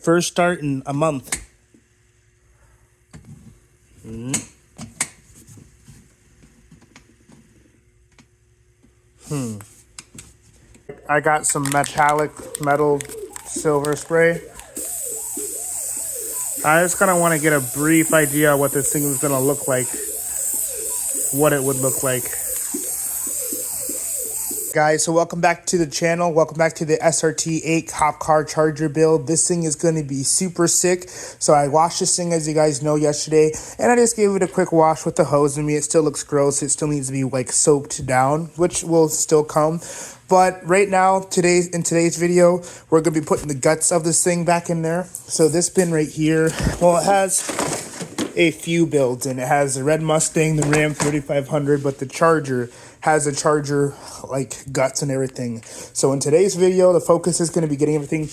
first start in a month. I got some metallic metal silver spray. I just kind of want to get a brief idea of what this thing is going to look like, what it would look like. Guys, so welcome back to the channel. Welcome back to the SRT8 cop car charger build. This thing is going to be super sick. So I washed this thing, as you guys know, yesterday, and I just gave it a quick wash with the hose. I mean, it still looks gross. It still needs to be like soaked down, which will still come. But right now, in today's video, we're going to be putting the guts of this thing back in there. So this bin right here, well, it has a few builds, and it has the red Mustang, the Ram 3500, but the Charger has a Charger like guts and everything. So in today's video, the focus is going to be getting everything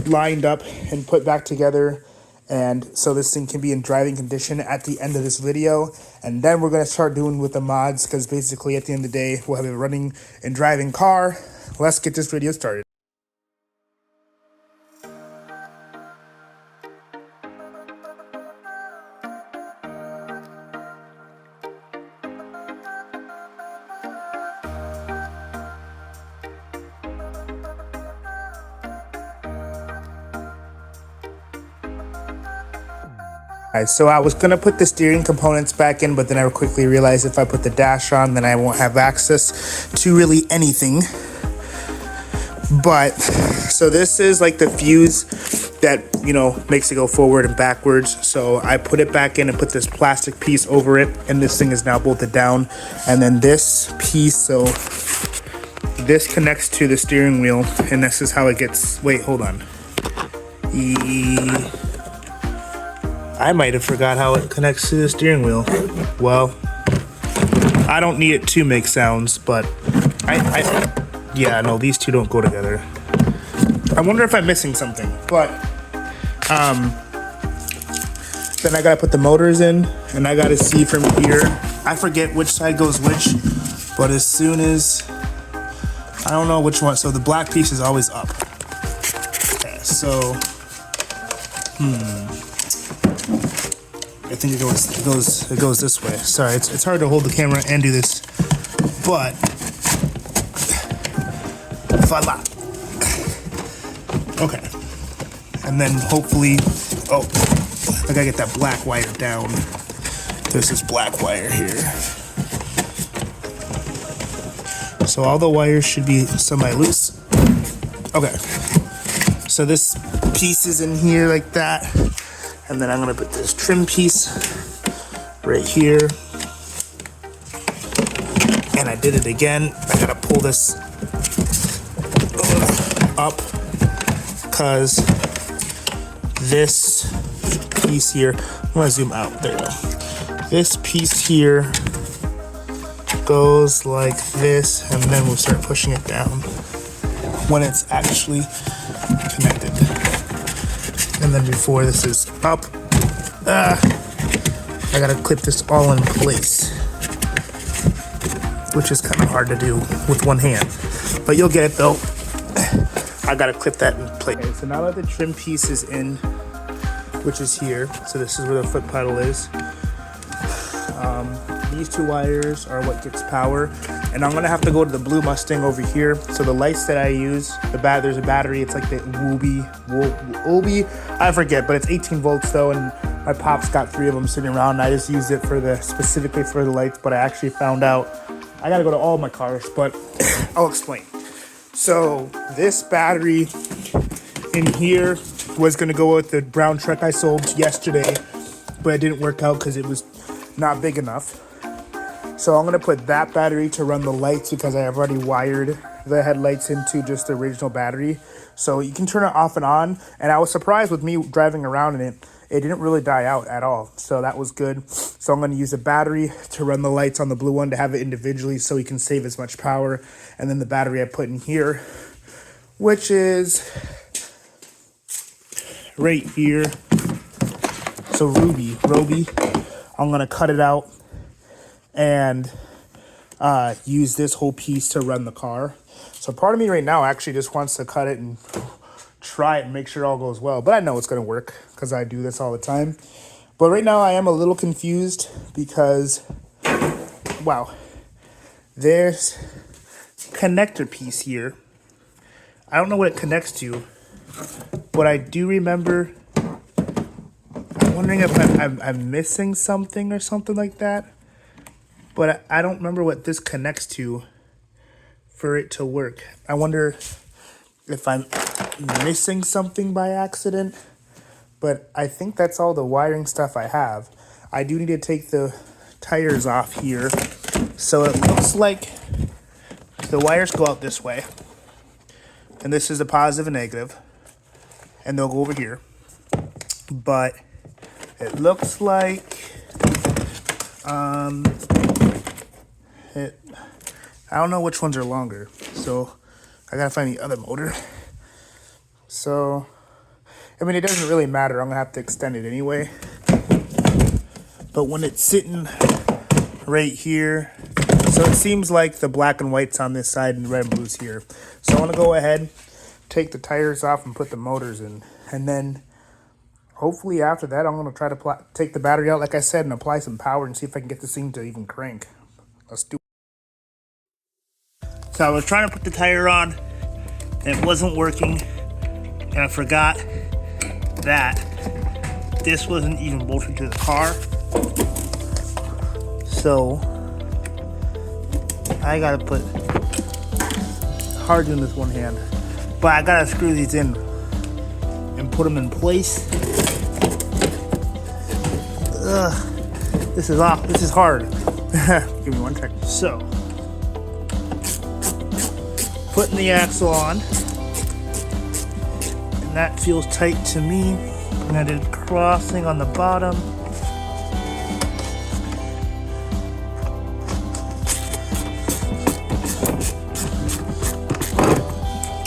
lined up and put back together, and so this thing can be in driving condition at the end of this video. And then we're going to start doing with the mods, because basically at the end of the day, we'll have a running and driving car. Let's get this video started. So I was going to put the steering components back in, but then I quickly realized if I put the dash on, then I won't have access to really anything. But, so this is like the fuse that, you know, makes it go forward and backwards. So I put it back in and put this plastic piece over it, and this thing is now bolted down. And then this piece, so this connects to the steering wheel, and this is how it gets, wait, hold on. I might have forgot how it connects to the steering wheel. Well, I don't need it to make sounds, but yeah, no, these two don't go together. I wonder if I'm missing something, but then I gotta put the motors in, and I gotta see from here. I forget which side goes which, but as soon as, I don't know which one, so the black piece is always up. Okay, so, I think it goes this way. Sorry, it's hard to hold the camera and do this, but voila. Okay, and then hopefully, oh, I gotta get that black wire down. There's this black wire here, so all the wires should be semi-loose. Okay, so this piece is in here like that. And then I'm gonna put this trim piece right here. And I did it again. I gotta pull this up, because this piece here, I'm gonna zoom out, there you go. This piece here goes like this, and then we'll start pushing it down when it's actually connected. And then before this is up, I gotta clip this all in place, which is kind of hard to do with one hand, but you'll get it though. I gotta clip that in place. Okay, so now that the trim piece is in, which is here, so this is where the foot pedal is. These two wires are what gets power, and I'm gonna have to go to the blue Mustang over here. So the lights that I use, there's a battery. It's like the Wooby, I forget, but it's 18 volts though, and my pop's got 3 of them sitting around. And I just used it specifically for the lights, but I actually found out I gotta go to all my cars, but I'll explain. So this battery in here was gonna go with the brown truck I sold yesterday, but it didn't work out because it was not big enough. So I'm gonna put that battery to run the lights, because I have already wired the headlights into just the original battery. So you can turn it off and on, and I was surprised with me driving around in it, it didn't really die out at all. So that was good. So I'm gonna use a battery to run the lights on the blue one, to have it individually so you can save as much power. And then the battery I put in here, which is right here. So Roby, I'm gonna cut it out and use this whole piece to run the car. So part of me right now actually just wants to cut it and try it and make sure it all goes well. But I know it's gonna work because I do this all the time. But right now I am a little confused because, wow, there's connector piece here. I don't know what it connects to, but I do remember. I'm wondering if I'm missing something or something like that. But I don't remember what this connects to for it to work. I wonder if I'm missing something by accident. But I think that's all the wiring stuff I have. I do need to take the tires off here. So it looks like the wires go out this way. And this is a positive and negative. And they'll go over here. But it looks like I don't know which ones are longer. So I gotta find the other motor. So I mean, it doesn't really matter. I'm gonna have to extend it anyway. But when it's sitting right here, so it seems like the black and white's on this side and the red and blue's here. So I want to go ahead, take the tires off and put the motors in. And then hopefully after that, I'm going to try to take the battery out, like I said, and apply some power and see if I can get this thing to even crank. Let's do it. So I was trying to put the tire on and it wasn't working. And I forgot that this wasn't even bolted to the car. So I gotta put hard doing this one hand, but I gotta screw these in and put them in place. This is off. This is hard. Give me one second. So putting the axle on, and that feels tight to me. And I did crossing on the bottom.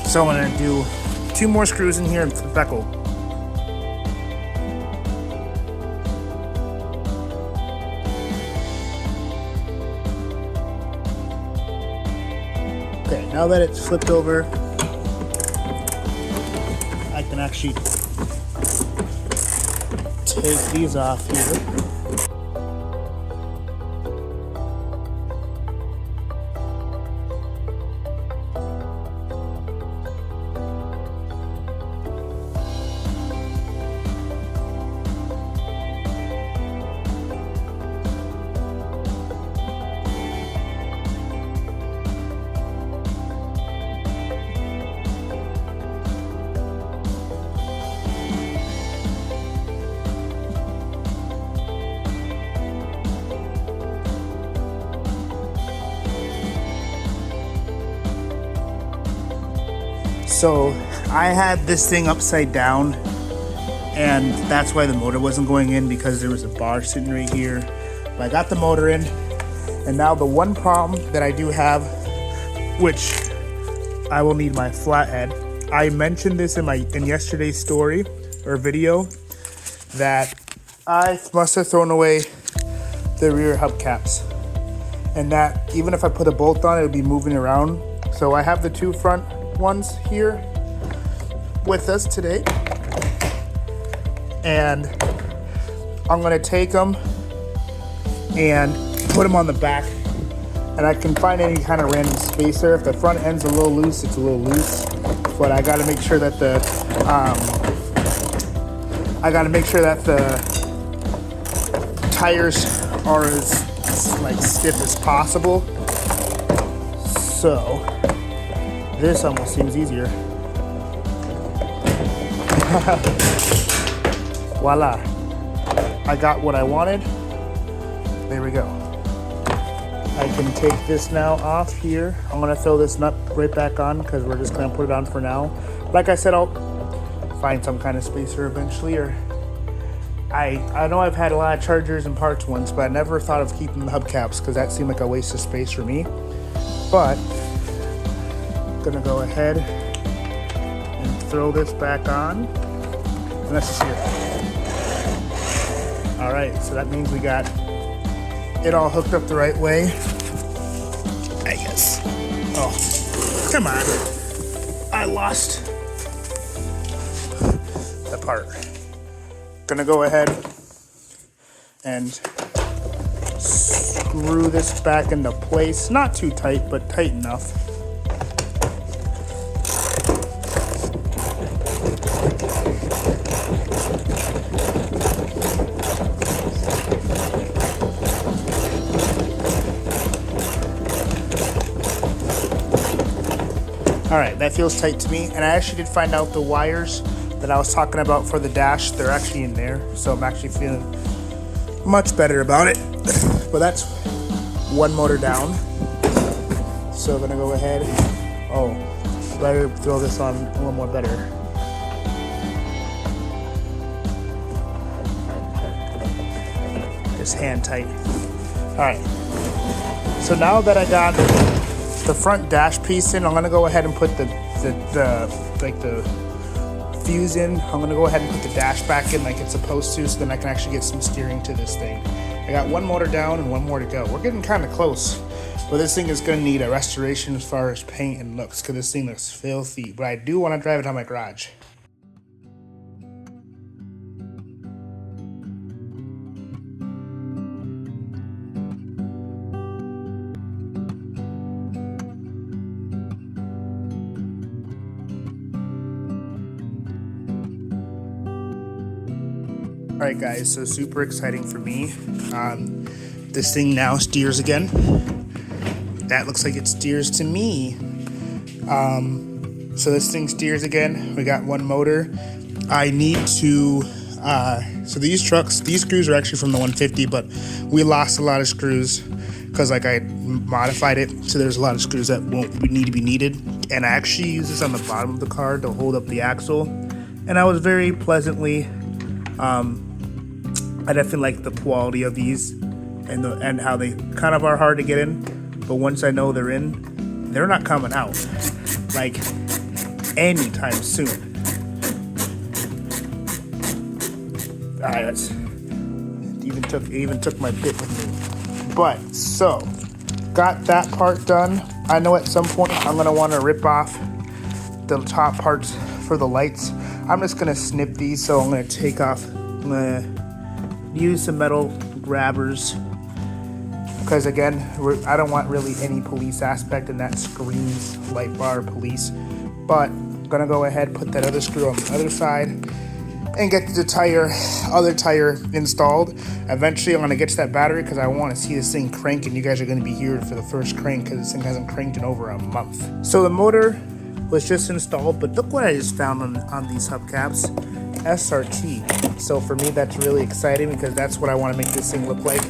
So I'm gonna do 2 more screws in here and flip back over. Okay, now that it's flipped over, I can actually take these off here. So I had this thing upside down, and that's why the motor wasn't going in, because there was a bar sitting right here. But I got the motor in, and now the one problem that I do have, which I will need my flathead. I mentioned this in yesterday's story or video that I must have thrown away the rear hubcaps, and that even if I put a bolt on it, would be moving around. So I have the 2 front ones here with us today, and I'm gonna take them and put them on the back, and I can find any kind of random spacer. If the front end's a little loose, it's a little loose, but I gotta make sure that the tires are as like stiff as possible. So this almost seems easier. Voila. I got what I wanted. There we go. I can take this now off here. I'm gonna throw this nut right back on because we're just gonna put it on for now. Like I said, I'll find some kind of spacer eventually, or I know I've had a lot of chargers and parts once, but I never thought of keeping the hubcaps because that seemed like a waste of space for me. But gonna go ahead and throw this back on, and let's just see it. All right, so that means we got it all hooked up the right way, I guess. Oh, come on. I lost apart. Gonna go ahead and screw this back into place. Not too tight, but tight enough. All right, that feels tight to me. And I actually did find out the wires that I was talking about for the dash, they're actually in there. So I'm actually feeling much better about it. But that's one motor down. So I'm gonna go ahead. Oh, better throw this on a little more better. Just hand tight. All right. So now that I got the front dash piece in, I'm gonna go ahead and put the fuse in. I'm gonna go ahead and put the dash back in like it's supposed to, so then I can actually get some steering to this thing. I got one motor down and one more to go. We're getting kind of close, but this thing is gonna need a restoration as far as paint and looks, because this thing looks filthy. But I do want to drive it on my garage. Alright guys, so super exciting for me. This thing now steers again. That looks like it steers to me. So this thing steers again. We got one motor. I need to, so these screws are actually from the 150, but we lost a lot of screws because like I modified it. So there's a lot of screws that won't need to be needed. And I actually use this on the bottom of the car to hold up the axle. And I was very pleasantly, I definitely like the quality of these and how they kind of are hard to get in, but once I know they're in, they're not coming out like anytime soon. All right, it even took my bit with me. But so got that part done. I know at some point I'm gonna want to rip off the top parts for the lights. I'm just gonna snip these, so I'm gonna take off. I'm gonna use some metal grabbers because again, I don't want really any police aspect, and that screams light bar police. But I'm gonna go ahead, put that other screw on the other side and get the other tire installed. Eventually I'm gonna get to that battery because I want to see this thing crank, and you guys are gonna be here for the first crank because this thing hasn't cranked in over a month. So the motor was just installed, but look what I just found on these hubcaps. SRT. So for me, that's really exciting because that's what I want to make this thing look like.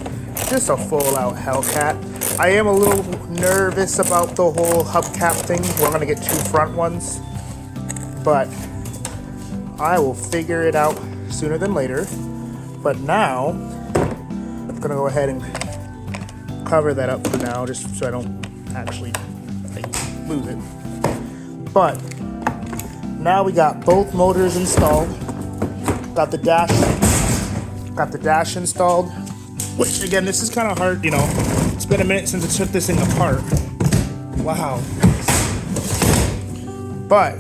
Just a full out Hellcat. I am a little nervous about the whole hubcap thing. We're going to get two front ones, but I will figure it out sooner than later. But now I'm going to go ahead and cover that up for now, just so I don't actually lose it. But now we got both motors installed. Got the dash installed, which again, this is kind of hard, you know. It's been a minute since I took this thing apart. Wow. But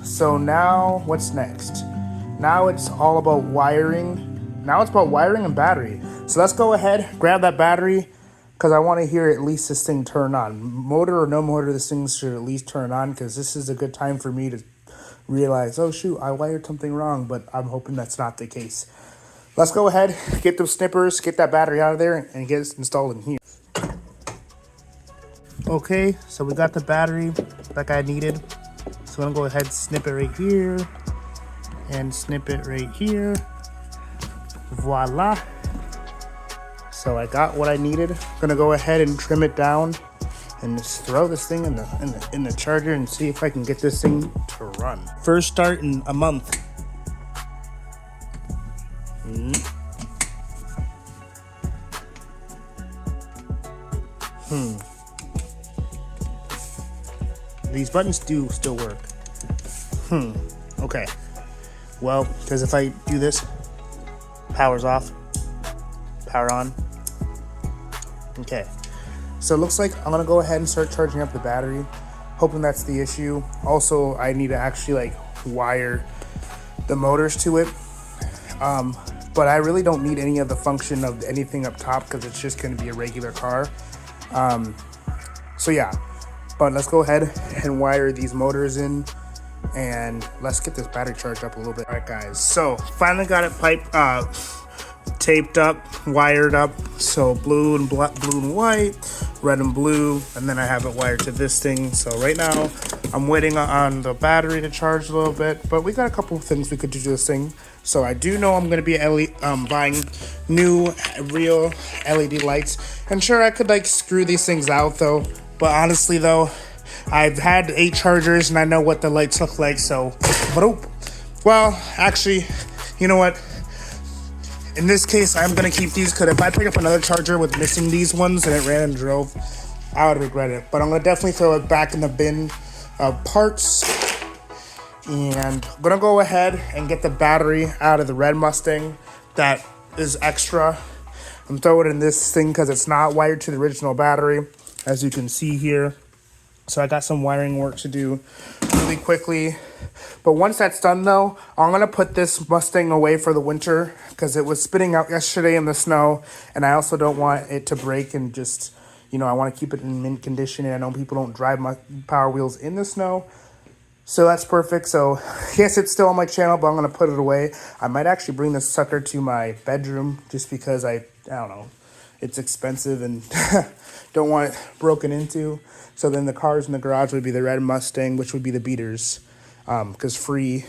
so now what's next? Now it's all about wiring. Now it's about wiring and battery. So let's go ahead, grab that battery, because I want to hear at least this thing turn on. Motor or no motor, this thing should at least turn on, because this is a good time for me to realize, oh shoot, I wired something wrong, but I'm hoping that's not the case. Let's go ahead, get those snippers, get that battery out of there, and get it installed in here. Okay, so we got the battery like I needed. So I'm gonna go ahead and snip it right here, and snip it right here. Voila. So I got what I needed. I'm gonna go ahead and trim it down and just throw this thing in the charger and see if I can get this thing to run. First start in a month. These buttons do still work. Okay. Well, because if I do this, power's off, power on. Okay. So it looks like I'm gonna go ahead and start charging up the battery, hoping that's the issue. Also, I need to actually wire the motors to it. But I really don't need any of the function of anything up top because it's just going to be a regular car. So yeah, but let's go ahead and wire these motors in, and let's get this battery charged up a little bit. All right, guys, so finally got it taped up, wired up. So blue and white, red and blue, and then I have it wired to this thing. So right now I'm waiting on the battery to charge a little bit, but we got a couple of things we could do to this thing. So I do know I'm going to be buying new real LED lights, and sure, I could like screw these things out though, but honestly though, I've had 8 chargers and I know what the lights look like. So well, actually, you know what, in this case I'm going to keep these, because if I pick up another charger with missing these ones and it ran and drove, I would regret it. But I'm going to definitely throw it back in the bin of parts. And I'm gonna go ahead and get the battery out of the red Mustang that is extra and throw it in this thing because it's not wired to the original battery, as you can see here. So I got some wiring work to do really quickly. But once that's done though, I'm gonna put this Mustang away for the winter because it was spitting out yesterday in the snow, and I also don't want it to break and just, you know, I want to keep it in mint condition, and I know people don't drive my Power Wheels in the snow. So that's perfect. So yes, it's still on my channel, but I'm going to put it away. I might actually bring this sucker to my bedroom just because I don't know, it's expensive and don't want it broken into. So then the cars in the garage would be the red Mustang, which would be the beaters, because free,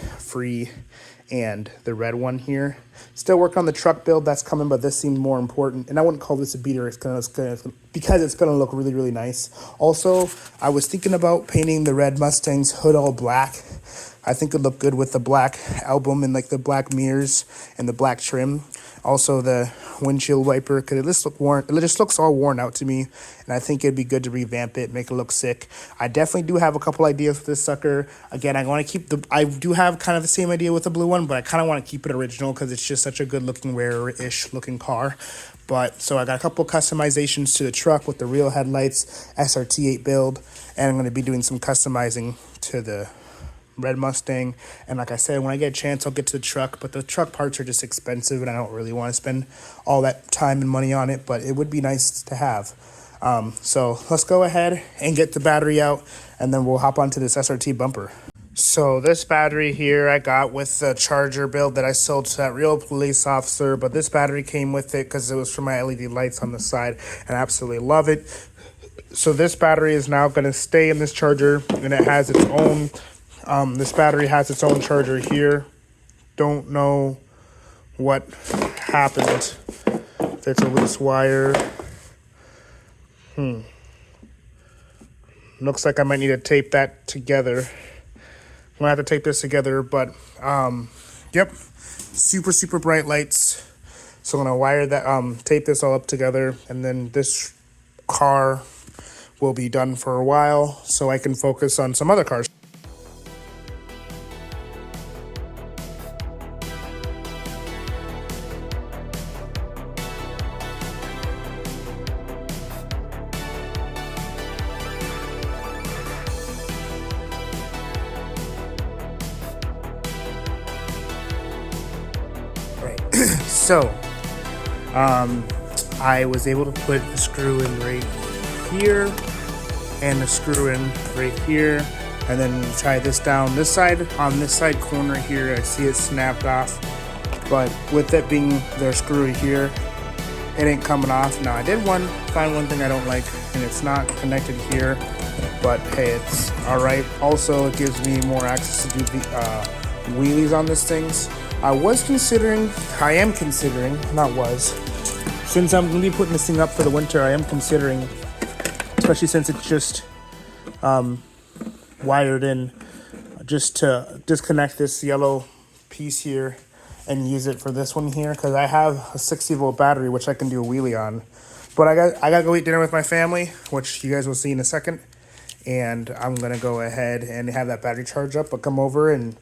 and the red one here. Still working on the truck build that's coming, but this seemed more important. And I wouldn't call this a beater. Because it's gonna look really, really nice. Also, I was thinking about painting the red Mustang's hood all black. I think it'd look good with the black album and like the black mirrors and the black trim. Also the windshield wiper, because it just looks all worn out to me, and I think it'd be good to revamp it, make it look sick. I definitely do have a couple ideas for this sucker. Again, I want to keep I do have kind of the same idea with the blue one, but I kind of want to keep it original because it's just such a good looking, rare-ish looking car. But so I got a couple customizations to the truck with the real headlights, SRT8 build, and I'm going to be doing some customizing to the red Mustang. And like I said, when I get a chance, I'll get to the truck, but the truck parts are just expensive and I don't really want to spend all that time and money on it, but it would be nice to have. So let's go ahead and get the battery out, and then we'll hop onto this SRT bumper. So this battery here I got with the charger build that I sold to that real police officer, but this battery came with it because it was for my LED lights on the side, and I absolutely love it. So this battery is now going to stay in this charger, and it has its own this battery has its own charger here. Don't know what happened. It's a loose wire. Looks like I might need to tape that together. I'm gonna have to tape this together, but yep, super bright lights. So I'm gonna wire that, tape this all up together, and then this car will be done for a while so I can focus on some other cars. So, I was able to put the screw in right here and the screw in right here, and then tie this down this side. On this side corner here, I see it snapped off, but with it being their screw here, it ain't coming off. Now I did find one thing I don't like, and it's not connected here, but hey, it's all right. Also, it gives me more access to do the wheelies on these things. I am considering, since I'm going to be putting this thing up for the winter, I am considering, especially since it's just wired in, just to disconnect this yellow piece here and use it for this one here, because I have a 60-volt battery, which I can do a wheelie on. But I got to go eat dinner with my family, which you guys will see in a second, and I'm going to go ahead and have that battery charge up, but come over and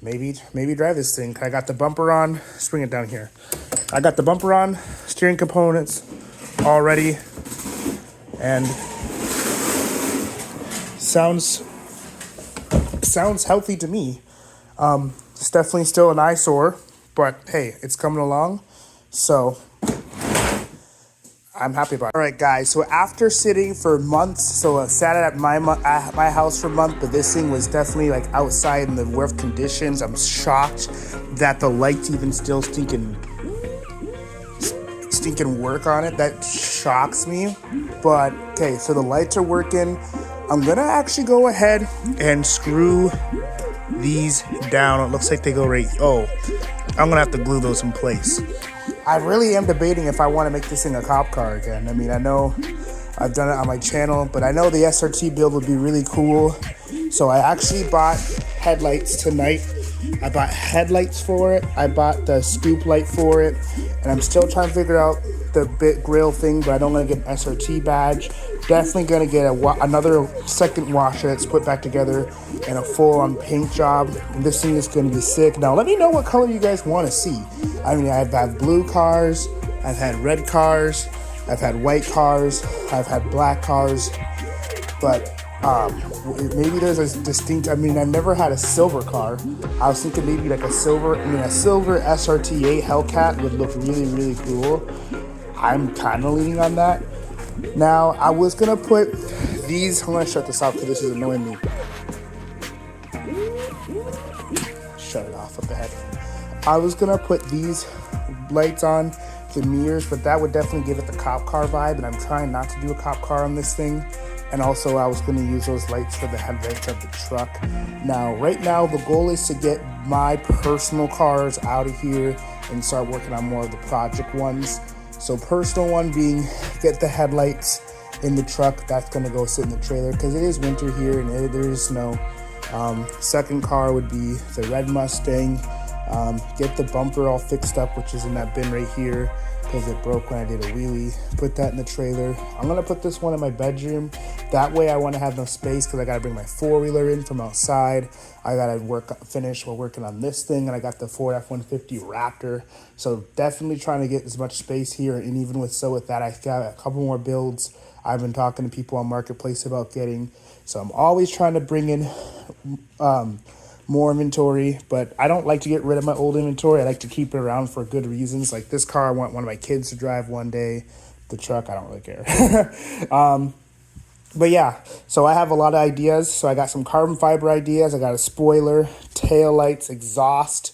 maybe drive this thing. I got the bumper on. Let's bring it down here. I got the bumper on, steering components all ready, and sounds healthy to me. It's definitely still an eyesore, but hey, it's coming along. So I'm happy about it. All right, guys. So after sitting for months, so I sat at my house for a month, but this thing was definitely like outside in the worst conditions. I'm shocked that the lights even still stinking work on it. That shocks me. But okay, so the lights are working. I'm gonna actually go ahead and screw these down. It looks like they go right. Oh, I'm gonna have to glue those in place. I really am debating if I want to make this thing a cop car again. I mean, I know I've done it on my channel, but I know the SRT build would be really cool. So I actually bought headlights tonight. I bought headlights for it. I bought the scoop light for it. And I'm still trying to figure out the bit grill thing, but I don't want to get an SRT badge. Definitely going to get another second washer that's put back together and a full-on paint job. And this thing is going to be sick. Now, let me know what color you guys want to see. I mean, I've had blue cars. I've had red cars. I've had white cars. I've had black cars. But maybe there's a distinct, I mean, I've never had a silver car. I was thinking maybe like a silver SRT8 Hellcat would look really, really cool. I'm kind of leaning on that. Now, I was going to put these, I'm going to shut this off because this is annoying me. Shut it off, what the heck. I was going to put these lights on the mirrors, but that would definitely give it the cop car vibe, and I'm trying not to do a cop car on this thing. And also, I was going to use those lights for the headlights of the truck. Now, right now, the goal is to get my personal cars out of here and start working on more of the project ones. So personal one being get the headlights in the truck. That's going to go sit in the trailer because it is winter here and there is snow. Second car would be the red Mustang. Get the bumper all fixed up, which is in that bin right here because it broke when I did a wheelie. Put that in the trailer. I'm going to put this one in my bedroom. That way I want to have no space because I got to bring my four-wheeler in from outside. I got to finish while working on this thing, and I got the Ford F-150 Raptor. So definitely trying to get as much space here, and even with that, I got a couple more builds I've been talking to people on Marketplace about getting. So I'm always trying to bring in more inventory, but I don't like to get rid of my old inventory. I like to keep it around for good reasons. Like this car, I want one of my kids to drive one day. The truck, I don't really care. But yeah, so I have a lot of ideas. So I got some carbon fiber ideas. I got a spoiler, tail lights, exhaust,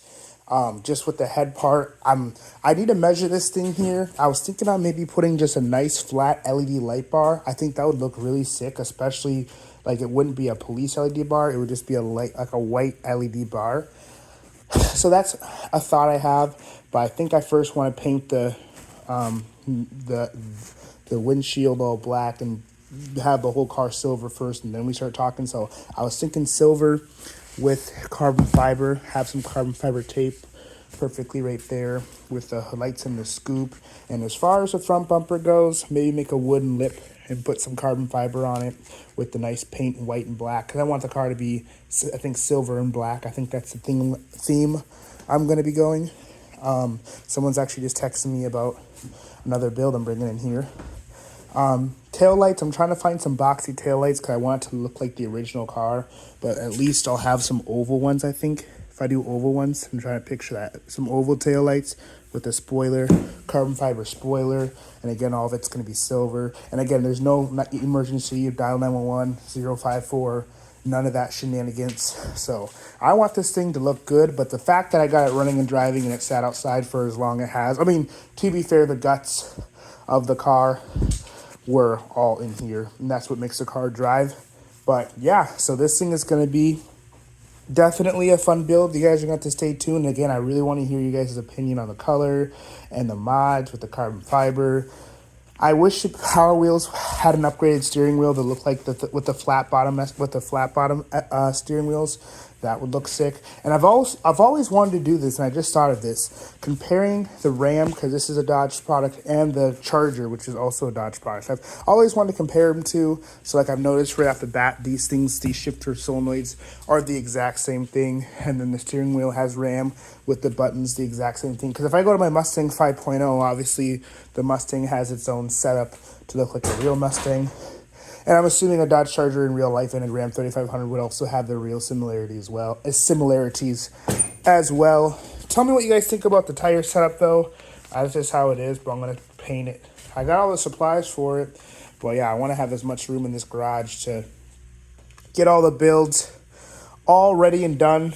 just with the head part. I need to measure this thing here. I was thinking about maybe putting just a nice flat LED light bar. I think that would look really sick, especially like it wouldn't be a police LED bar. It would just be a white LED bar. So that's a thought I have. But I think I first want to paint the windshield all black and have the whole car silver first, and then we start talking. So I was thinking silver with carbon fiber, have some carbon fiber tape perfectly right there with the lights in the scoop. And as far as the front bumper goes, maybe make a wooden lip and put some carbon fiber on it with the nice paint in white and black, because I want the car to be, I think, silver and black. I think that's the theme I'm going to be going. Someone's actually just texting me about another build I'm bringing in here. Tail lights, I'm trying to find some boxy tail lights because I want it to look like the original car, but at least I'll have some oval ones. I think if I do oval ones, I'm trying to picture that, some oval tail lights with a spoiler, carbon fiber spoiler, and again, all of it's going to be silver. And again, there's no emergency, you dial 911, 054, none of that shenanigans. So I want this thing to look good, but the fact that I got it running and driving and it sat outside for as long as it has, I mean, to be fair, the guts of the car were all in here, and that's what makes the car drive. But yeah, so this thing is going to be definitely a fun build. You guys are going to have to stay tuned. Again, I really want to hear you guys' opinion on the color and the mods with the carbon fiber. I wish Power Wheels had an upgraded steering wheel that looked like with the flat bottom steering wheels. That would look sick. And I've always wanted to do this, and I just thought of this. Comparing the Ram, because this is a Dodge product, and the Charger, which is also a Dodge product. I've always wanted to compare them to. So like I've noticed right off the bat, these shifter solenoids are the exact same thing. And then the steering wheel has Ram with the buttons, the exact same thing. Because if I go to my Mustang 5.0, obviously the Mustang has its own setup to look like a real Mustang. And I'm assuming a Dodge Charger in real life and a Ram 3500 would also have their real similarities as well. Tell me what you guys think about the tire setup though. That's just how it is, but I'm gonna paint it. I got all the supplies for it, but yeah, I want to have as much room in this garage to get all the builds all ready and done.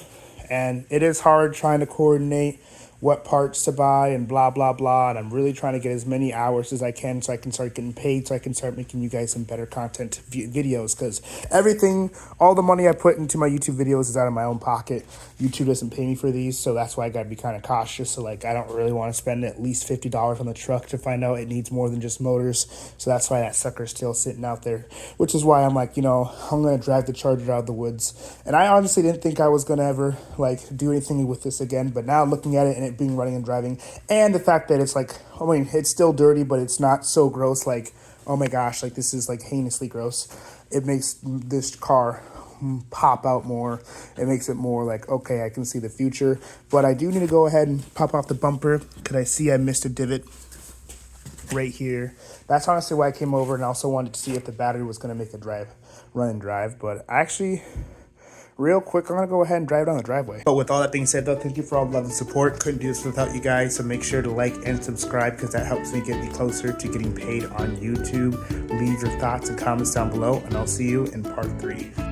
And it is hard trying to coordinate what parts to buy and blah, blah, blah. And I'm really trying to get as many hours as I can so I can start getting paid, so I can start making you guys some better content videos. Because everything, all the money I put into my YouTube videos is out of my own pocket. YouTube doesn't pay me for these, so that's why I got to be kind of cautious. So like, I don't really want to spend at least $50 on the truck to find out it needs more than just motors. So that's why that sucker's still sitting out there, which is why I'm like, you know, I'm going to drive the Charger out of the woods. And I honestly didn't think I was going to ever like do anything with this again, but now looking at it and it being running and driving, and the fact that it's like, I mean, it's still dirty, but it's not so gross like, oh my gosh, like this is like heinously gross. It makes this car pop out more. It makes it more like, okay, I can see the future. But I do need to go ahead and pop off the bumper because I see I missed a divot right here. That's honestly why I came over, and also wanted to see if the battery was going to make a run and drive. But actually, real quick, I'm going to go ahead and drive down the driveway. But with all that being said, though, thank you for all the love and support. Couldn't do this without you guys, so make sure to like and subscribe because that helps me get me closer to getting paid on YouTube. Leave your thoughts and comments down below, and I'll see you in part 3.